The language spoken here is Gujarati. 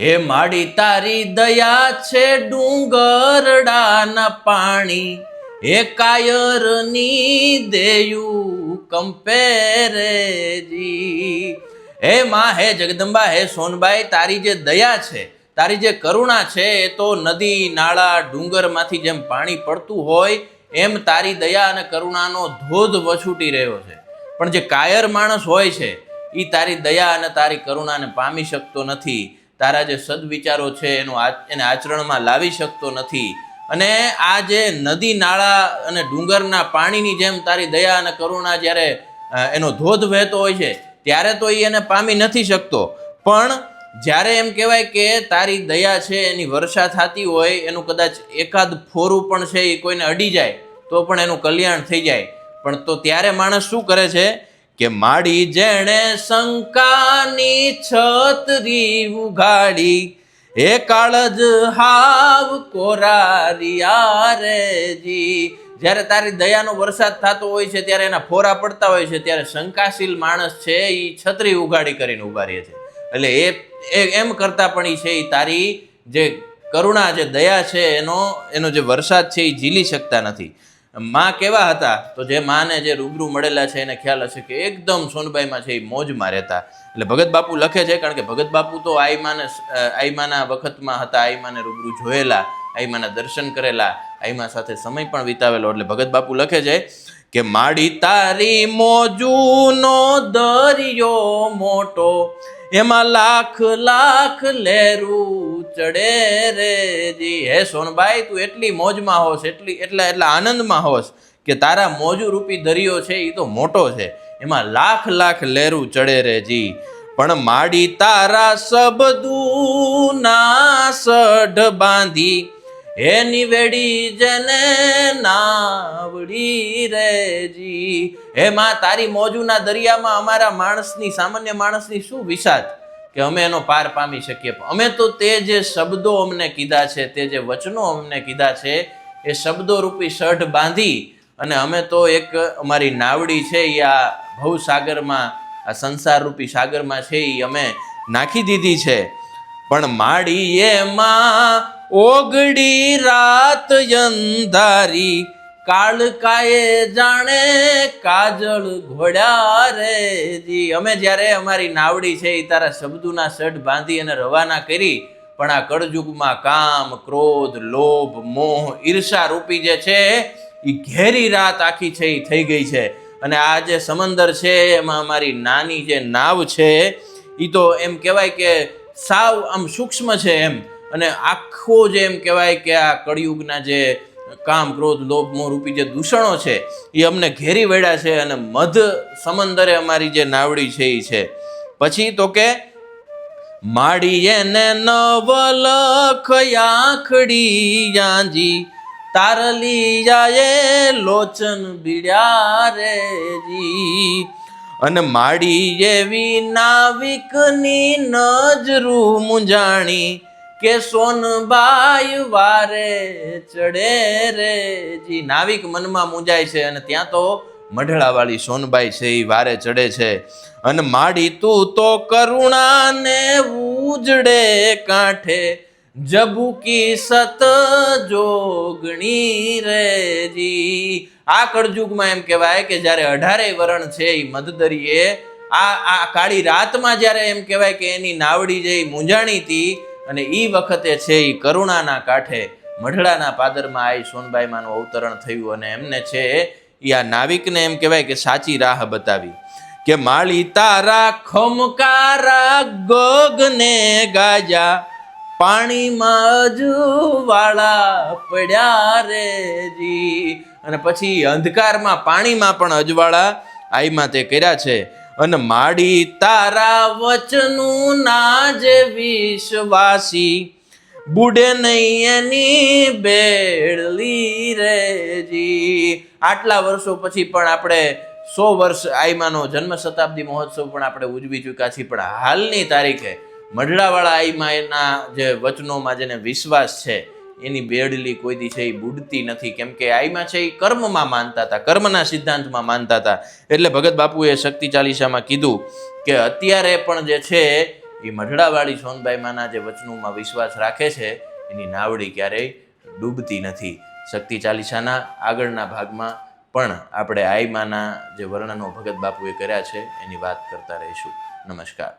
હે માડી તારી દયા છે ડુંગરડાના પાણી, હે કાયરની દેયું કંપેરેજી. હે માં, હે જગદંબા, હે સોનબાઈ, તારી જે દયા છે, તારી જે કરુણા છે એ તો નદી નાળા ડુંગરમાંથી જેમ પાણી પડતું હોય એમ તારી દયા અને કરુણાનો ધોધ વછૂટી રહ્યો છે. પણ જે કાયર માણસ હોય છે એ તારી દયા અને તારી કરુણાને પામી શકતો નથી. તારા જે સદવિચારો છે એને આચરણમાં લાવી શકતો નથી. અને આ જે નદી નાળા અને ડુંગરના પાણીની જેમ તારી દયા અને કરુણા જ્યારે એનો ધોધ વહેતો હોય છે ત્યારે તો એ એને પામી નથી શકતો. પણ જ્યારે એમ કહેવાય કે તારી દયા છે એની વર્ષા થતી હોય, એનું કદાચ એકાદ ફોરું પણ છે એ કોઈને અડી જાય તો પણ એનું કલ્યાણ થઈ જાય. પણ તો ત્યારે માણસ શું કરે છે કે માડી જેણે શંકાની છત્રી ઉઘાડી, હે કાળજ હાવ કોરારિયા રેજી. જ્યારે તારી દયાનો વરસાદ થતો હોય છે ત્યારે એના ફોરા પડતા હોય છે ત્યારે શંકાશીલ માણસ છે એ છત્રી ઉઘાડી કરીને ઉભા રહે છે. એટલે એ એમ કરતા પણ એ છે એ તારી જે કરુણા જે દયા છે એનો જે વરસાદ છે એ ઝીલી શકતા નથી. માં કેવા હતા તો જે માને જે રૂબરૂ મળેલા છે એને ખ્યાલ હશે કે એકદમ સોનબાઈમાં છે એ મોજમાં રહેતા. એટલે ભગત બાપુ લખે છે, કારણ કે ભગત બાપુ તો આઈમાના વખતમાં હતા, આઈમાને રૂબરૂ જોયેલા, આઈમાના દર્શન કરેલા, આઈમા સાથે સમય પણ વિતાવેલો. એટલે ભગત બાપુ લખે છે કે માડી તારી મોજુનો દરિયો મોટો, એમાં લાખ લાખ લેરું ચડે રેજી. હે સોનબાઈ, તું એટલી મોજમાં હોશ, એટલા આનંદમાં હોશ કે તારા મોજુ રૂપી દરિયો છે એ તો મોટો છે, એમાં લાખ લાખ લેરું ચડે રેજી. પણ માડી તારા સબદુના સઢ બાંધી, હે નિવેડી જેને નાવડી રેજી. હે માં, તારી મોજુના દરિયામાં અમારા માણસની, સામાન્ય માણસની શું વિસાત કે અમે એનો પાર પામી શકીએ. અમે તો તે જે શબ્દો અમને કીધા છે, તે જે વચનો અમને કીધા છે એ શબ્દો રૂપી સઢ બાંધી અને અમે તો એક અમારી નાવડી છે એ આ ભવસાગરમાં, આ સંસાર રૂપી સાગરમાં છે એ અમે નાખી દીધી છે. પણ માડી એમાં ઓગડી રાત અંધારી, કાળકાએ જાણે કાજળ ઘોડ્યા રેજી. અમે જ્યારે અમારી નાવડી છે એ તારા શબ્દોના સઢ બાંધી અને રવાના કરી, પણ આ કળજુગમાં કામ, ક્રોધ, લોભ, મોહ, ઈર્ષા રૂપી જે છે એ ઘેરી રાત આખી છે એ થઈ ગઈ છે. અને આ જે સમંદર છે એમાં અમારી નાની જે નાવ છે એ તો એમ કહેવાય કે સાવ આમ સૂક્ષ્મ છે એમ. અને આખો જે એમ કહેવાય કે આ કળિયુગના જે કામ, ક્રોધ, લોભ, મોહ રૂપી જે દૂષણો છે એ અમને ઘેરી વળ્યા છે અને મધ સમંદરે અમારી જે નાવડી છે એ છે. પછી તો કે માડી એને નવલખ આંખડી યાંજી, તારલિયાએ લોચન બીડ્યા રેજી. અને માડી એવી નાવિકની નજરું મુંજાણી, કે સોનબાઈ વારે ચડે રેજી. નાવિક મનમાં મૂંઝાય છે અને ત્યાં તો મઢડાવાળી સોનબાઈ છે એ વારે ચડે છે. અને માડી તું તો કરુણાને ઉજડે કાંઠે, જબુકી સત જોગણી રેજી. આ કળજુગમાં એમ કહેવાય કે જ્યારે 18 વરણ છે એ મધદરીએ આ કાળી રાતમાં જ્યારે એમ કહેવાય કે એની નાવડી જે મૂંઝાણી હતી અને એ વખતે છે એ કરુણાના કાંઠે મઢડાના પાદરમાં આવી સોનબાઈમાંનું અવતરણ થયું અને એમને છે એ આ નાવિકને એમ કહેવાય કે સાચી રાહ બતાવી. કે માળી તારા ખમકારા ગગને ગાજા, પાણીમાં અજવાળા પડ્યા રેજી. અને પછી અંધકારમાં પાણીમાં પણ અજવાળા આઈમાં તે કર્યા છે. અને માડી તારા વચનું ના જે વિશ્વાસી, બુડે નહીં એની બેડલી રેજી. આટલા વર્ષો પછી પણ આપણે 100 વર્ષ આઈમાનો જન્મ શતાબ્દી મહોત્સવ પણ આપણે ઉજવી ચૂક્યા છીએ. પણ હાલની તારીખે મઢડાવાળા આઈમાના જે વચનોમાં જેને વિશ્વાસ છે એની બેડલી કોઈ દી છે એ બુડતી નથી. કેમ કે આઈમાં છે એ કર્મમાં માનતા હતા, કર્મના સિદ્ધાંતમાં માનતા હતા. એટલે ભગત બાપુએ શક્તિ ચાલીસામાં કીધું કે અત્યારે પણ જે છે એ મઢડાવાળી સોનબાઈ માના જે વચનોમાં વિશ્વાસ રાખે છે એની નાવડી ક્યારેય ડૂબતી નથી. શક્તિ ચાલીસાના આગળના ભાગમાં પણ આપણે આઈ માના જે વર્ણનો ભગત બાપુએ કર્યા છે એની વાત કરતા રહીશું. નમસ્કાર.